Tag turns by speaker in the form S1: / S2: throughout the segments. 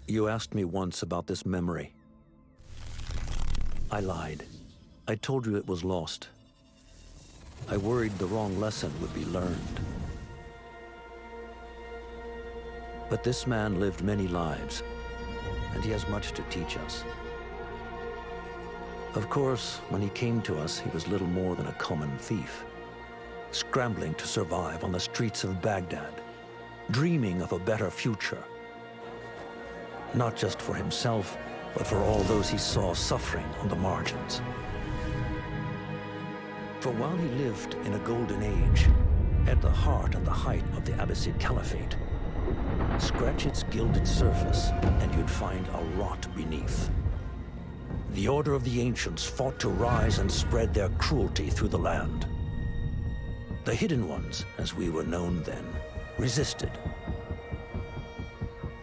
S1: You asked me once about this memory. I lied. I told you it was lost. I worried the wrong lesson would be learned. But this man lived many lives, and he has much to teach us. Of course, when he came to us, he was little more than a common thief, scrambling to survive on the streets of Baghdad, dreaming of a better future. Not just for himself, but for all those he saw suffering on the margins. For while he lived in a golden age, at the heart and the height of the Abbasid Caliphate, scratch its gilded surface and you'd find a rot beneath. The Order of the Ancients fought to rise and spread their cruelty through the land. The Hidden Ones, as we were known then, resisted,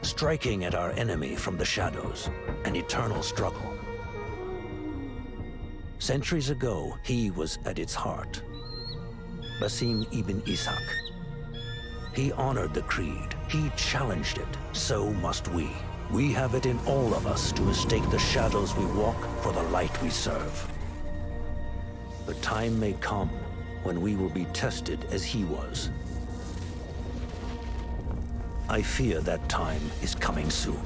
S1: striking at our enemy from the shadows, an eternal struggle. Centuries ago, he was at its heart, Basim ibn Ishaq. He honored the creed, he challenged it, so must we. We have it in all of us to mistake the shadows we walk for the light we serve. The time may come when we will be tested as he was. I fear that time is coming soon.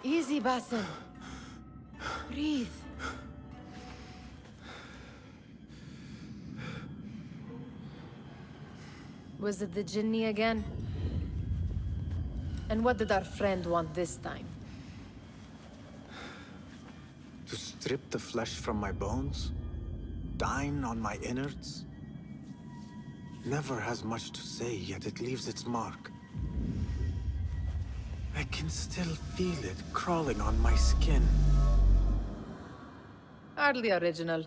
S2: Easy, Basim. Breathe. Was it the Jinni again? And what did our friend want this time?
S3: To strip the flesh from my bones? Dine on my innards? Never has much to say, yet it leaves its mark. I can still feel it crawling on my skin.
S2: Hardly original.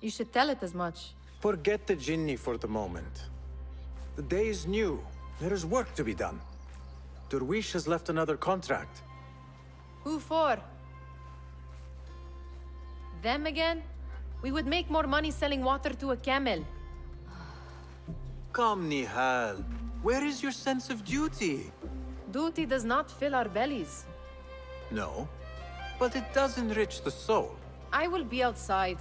S2: You should tell it as much.
S3: Forget the Jinni for the moment. The day is new. There is work to be done. Derwish has left another contract.
S2: Who for? Them again? We would make more money selling water to a camel.
S3: Come, Nihal. Where is your sense of duty?
S2: Duty does not fill our bellies.
S3: No, but it does enrich the soul.
S2: I will be outside.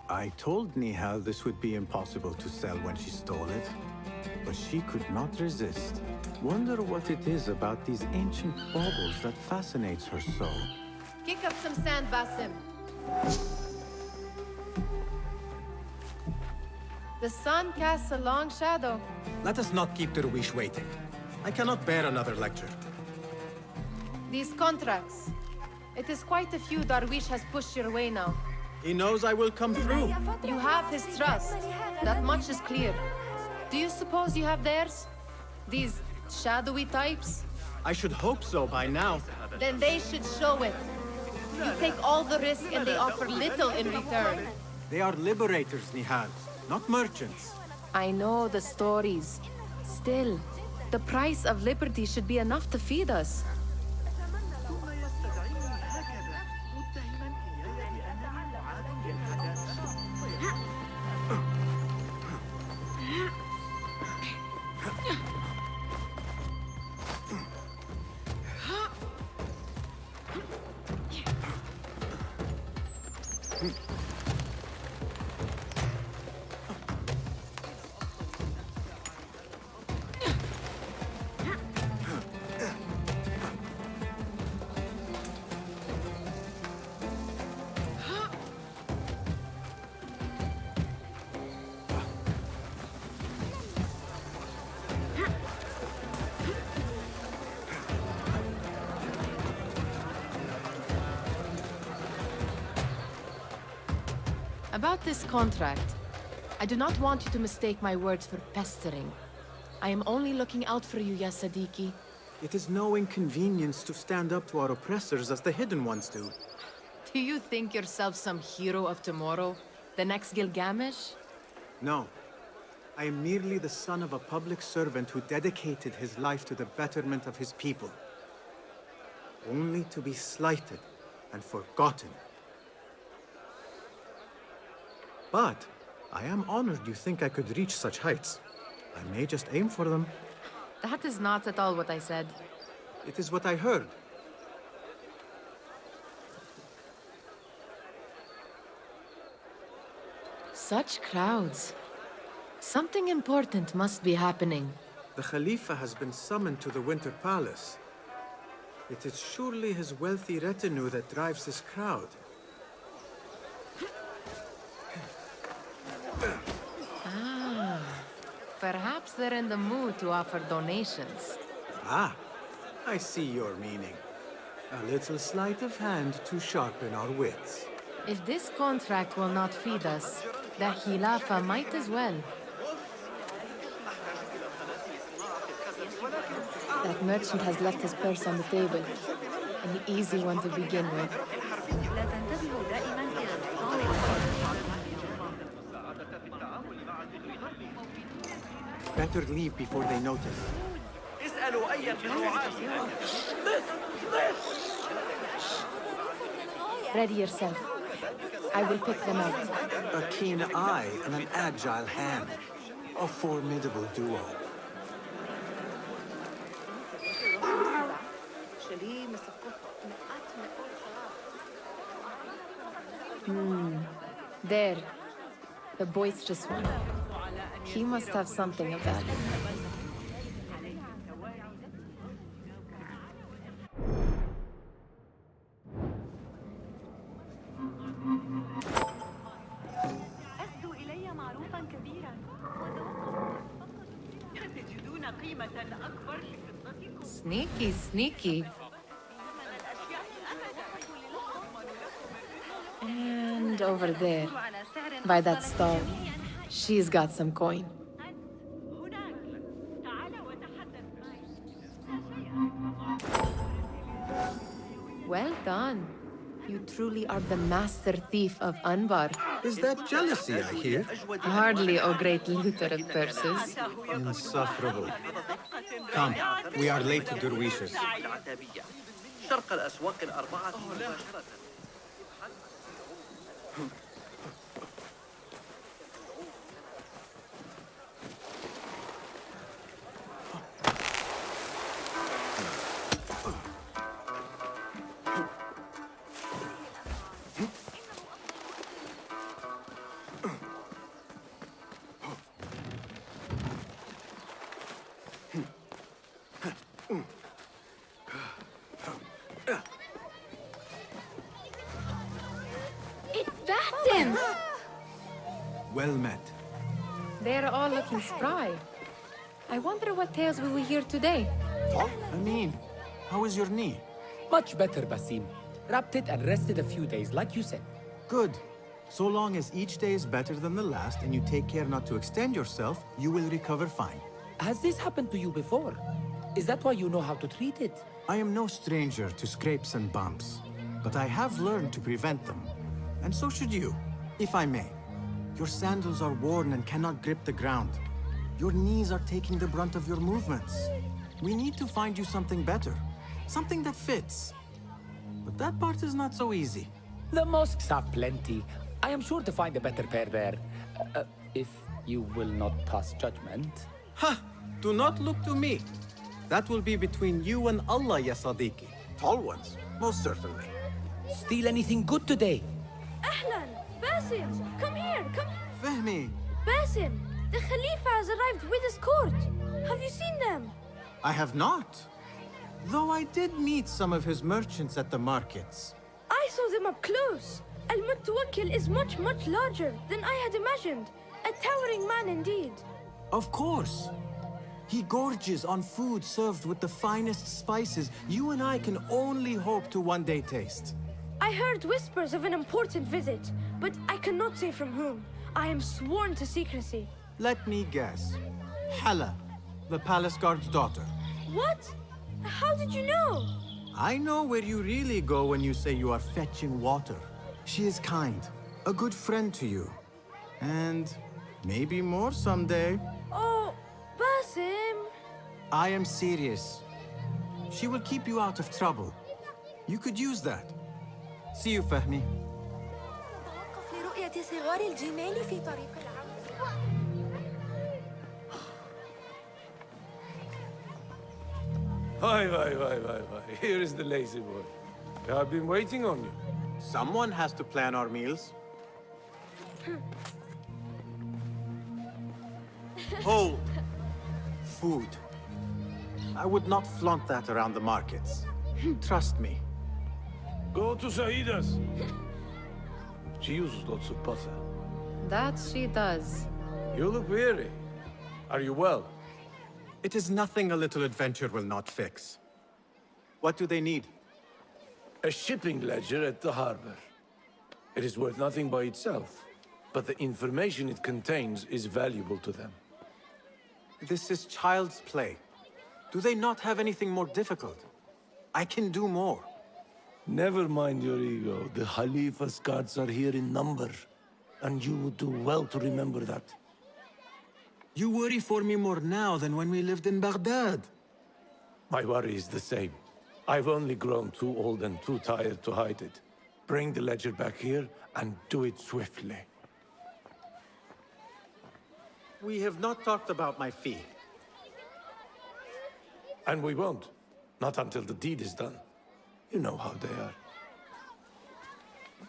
S3: I told Nihal this would be impossible to sell when she stole it, but she could not resist. Wonder what it is about these ancient baubles that fascinates her so.
S2: Kick up some sand, Basim. The sun casts a long shadow.
S4: Let us not keep Derwish waiting. I cannot bear another lecture.
S2: These contracts. It is quite a few Darwish has pushed your way now.
S4: He knows I will come through.
S2: You have his trust. That much is clear. Do you suppose you have theirs? These shadowy types?
S4: I should hope so by now.
S2: Then they should show it. You take all the risk and they offer little in return.
S3: They are liberators, Nihal, not merchants.
S2: I know the stories. Still, the price of liberty should be enough to feed us. About this contract, I do not want you to mistake my words for pestering. I am only looking out for you, ya Sadiki.
S3: It is no inconvenience to stand up to our oppressors as the Hidden Ones do.
S2: Do you think yourself some hero of tomorrow? The next Gilgamesh?
S3: No. I am merely the son of a public servant who dedicated his life to the betterment of his people. Only to be slighted and forgotten. But I am honored you think I could reach such heights. I may just aim for them.
S2: That is not at all what I said.
S3: It is what I heard.
S2: Such crowds. Something important must be happening.
S3: The Khalifa has been summoned to the Winter Palace. It is surely his wealthy retinue that drives this crowd.
S2: Perhaps they're in the mood to offer donations.
S3: Ah, I see your meaning. A little sleight of hand to sharpen our wits.
S2: If this contract will not feed us, the Khilafah might as well. That merchant has left his purse on the table. An easy one to begin with.
S3: Better leave before they notice.
S2: Ready yourself. I will pick them out.
S3: A keen eye and an agile hand. A formidable duo.
S2: There. The boisterous one. He must have something of value. Sneaky, sneaky. And over there, by that stall, she's got some coin. Well done. You truly are the master thief of Anbar.
S3: Is that jealousy I hear?
S2: Hardly a great looter of purses.
S3: Insufferable. Come, we are late to Derwishes.
S5: شرق الأسواق الأربعة مباشرة.
S3: Well met.
S2: They're all looking spry. I wonder what tales we will hear today.
S3: Amin, how is your knee?
S6: Much better, Basim. Wrapped it and rested a few days, like you said.
S3: Good. So long as each day is better than the last and you take care not to extend yourself, you will recover fine.
S6: Has this happened to you before? Is that why you know how to treat it?
S3: I am no stranger to scrapes and bumps, but I have learned to prevent them. And so should you, if I may. Your sandals are worn and cannot grip the ground. Your knees are taking the brunt of your movements. We need to find you something better, something that fits. But that part is not so easy.
S6: The mosques have plenty. I am sure to find a better pair there. If you will not pass judgment.
S3: Ha! Do not look to me. That will be between you and Allah, ya Sadiqi. Tall ones, most certainly.
S6: Steal anything good today?
S7: Ahlan! Basim! Come here! Come...
S3: Fehmi!
S7: Basim! The Khalifa has arrived with his court! Have you seen them?
S3: I have not. Though I did meet some of his merchants at the markets.
S7: I saw them up close. Al-Mutawakkil is much larger than I had imagined. A towering man indeed.
S3: Of course. He gorges on food served with the finest spices you and I can only hope to one day taste.
S7: I heard whispers of an important visit, but I cannot say from whom. I am sworn to secrecy.
S3: Let me guess. Hala, the palace guard's daughter.
S7: What? How did you know?
S3: I know where you really go when you say you are fetching water. She is kind, a good friend to you. And maybe more someday.
S7: Oh, Basim.
S3: I am serious. She will keep you out of trouble. You could use that. See you, Fahmi.
S8: نتوقف لرؤية صغار الجمال في طريق العودة.
S9: Hi. Here is the lazy boy. I've been waiting on you.
S3: Someone has to plan our meals. Hold. Food. I would not flaunt that around the markets. Trust me.
S9: Go to Saida's. She uses lots of butter.
S2: That she does.
S9: You look weary. Are you well?
S3: It is nothing a little adventure will not fix. What do they need?
S9: A shipping ledger at the harbor. It is worth nothing by itself, but the information it contains is valuable to them.
S3: This is child's play. Do they not have anything more difficult? I can do more.
S9: Never mind your ego. The Khalifa's guards are here in number, and you would do well to remember that.
S3: You worry for me more now than when we lived in Baghdad.
S9: My worry is the same. I've only grown too old and too tired to hide it. Bring the ledger back here, and do it swiftly.
S3: We have not talked about my fee.
S9: And we won't. Not until the deed is done. You know how they are.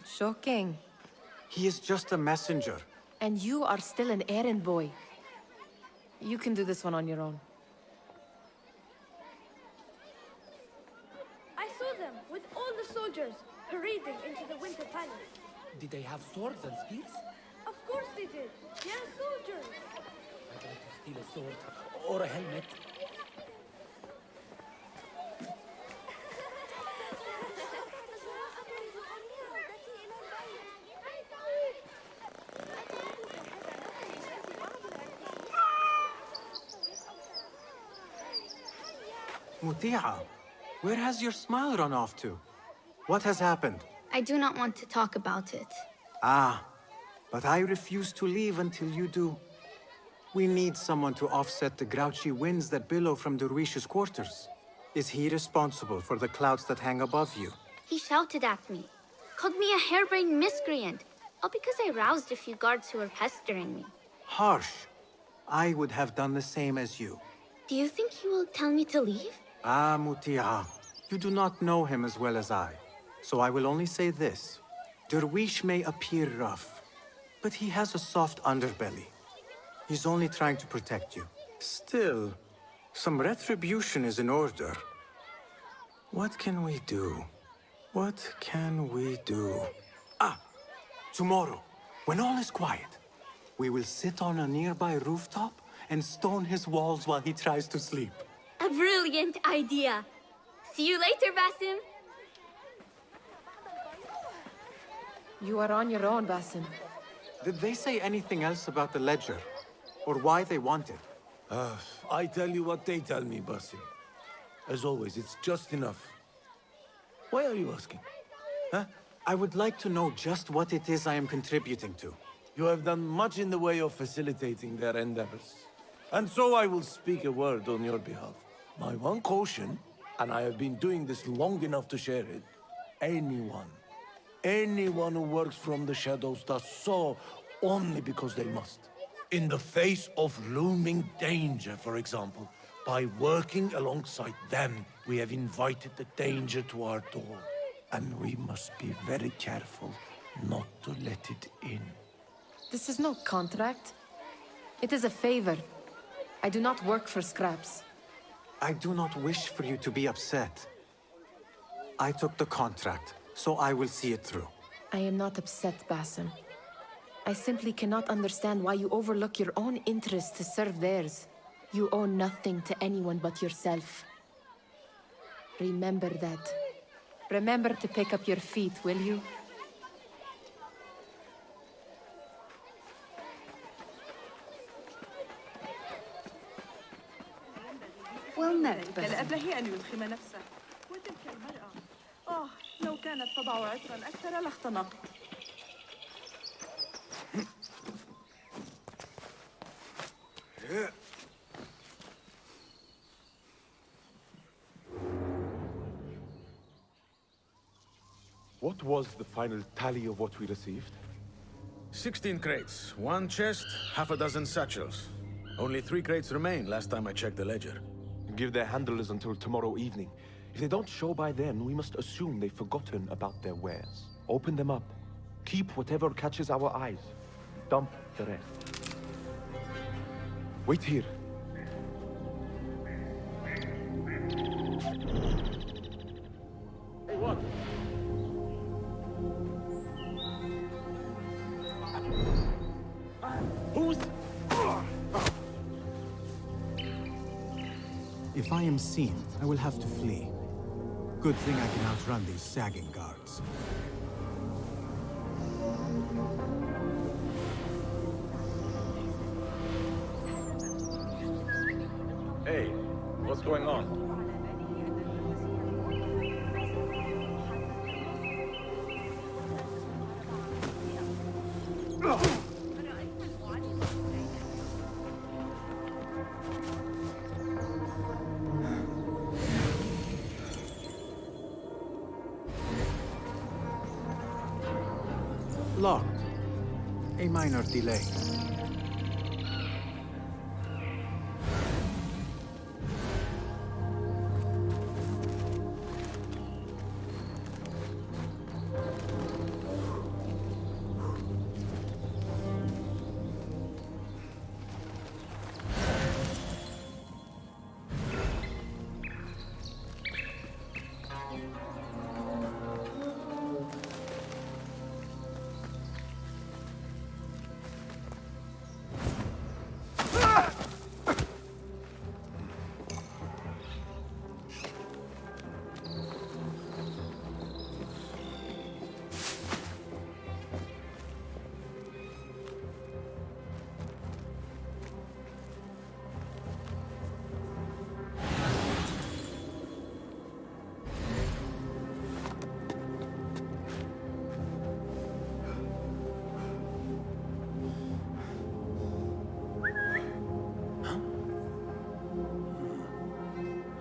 S2: Shocking.
S3: He is just a messenger.
S2: And you are still an errand boy. You can do this one on your own.
S7: I saw them with all the soldiers parading into the Winter Palace.
S6: Did they have swords and spears?
S7: Of course they did. They are soldiers.
S6: I'd like to steal a sword or a helmet.
S3: Muti'a, where has your smile run off to? What has happened?
S10: I do not want to talk about it.
S3: Ah, but I refuse to leave until you do. We need someone to offset the grouchy winds that billow from Derwish's quarters. Is he responsible for the clouds that hang above you?
S10: He shouted at me, called me a harebrained miscreant, all because I roused a few guards who were pestering me.
S3: Harsh. I would have done the same as you.
S10: Do you think he will tell me to leave?
S3: Ah, Muti'a, you do not know him as well as I. So I will only say this. Derwish may appear rough, but he has a soft underbelly. He's only trying to protect you. Still, some retribution is in order. What can we do? What can we do? Ah, tomorrow, when all is quiet, we will sit on a nearby rooftop and stone his walls while he tries to sleep.
S10: A brilliant idea. See you later, Basim.
S2: You are on your own, Basim.
S3: Did they say anything else about the ledger? Or why they want it?
S9: I tell you what they tell me, Basim. As always, it's just enough. Why are you asking?
S3: Huh? I would like to know just what it is I am contributing to.
S9: You have done much in the way of facilitating their endeavors. And so I will speak a word on your behalf. My one caution, and I have been doing this long enough to share it, anyone who works from the shadows does so only because they must. In the face of looming danger, for example, by working alongside them, we have invited the danger to our door. And we must be very careful not to let it in.
S2: This is no contract. It is a favor. I do not work for scraps.
S3: I do not wish for you to be upset. I took the contract, so I will see it through.
S2: I am not upset, Basim. I simply cannot understand why you overlook your own interests to serve theirs. You owe nothing to anyone but yourself. Remember that. Remember to pick up your feet, will you?
S11: Well met, لأبله أن يلخم نفسه وتلك المرأة لو كانت تضع عطرا أكثر لاختنقت.
S12: What was the final tally of what we received?
S4: 16 crates, 1 chest, half a dozen satchels. Only 3 crates remain last time I checked the ledger.
S12: Give their handlers until tomorrow evening. If they don't show by then, we must assume they've forgotten about their wares. Open them up. Keep whatever catches our eyes. Dump the rest. Wait here. Hey, what? Who's...
S3: If I am seen, I will have to flee. Good thing I can outrun these sagging guards.
S12: Hey, what's going on?
S3: Locked. A minor delay.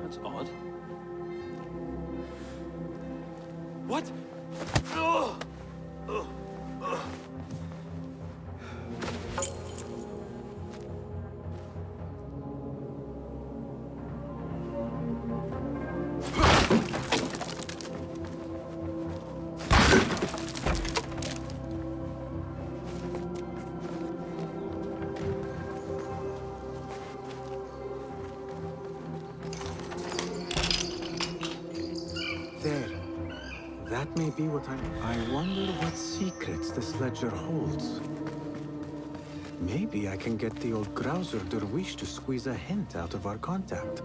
S1: That's odd.
S12: What?
S3: There. That may be what I wonder what secrets this ledger holds. Maybe I can get the old grouser Derwish to squeeze a hint out of our contact.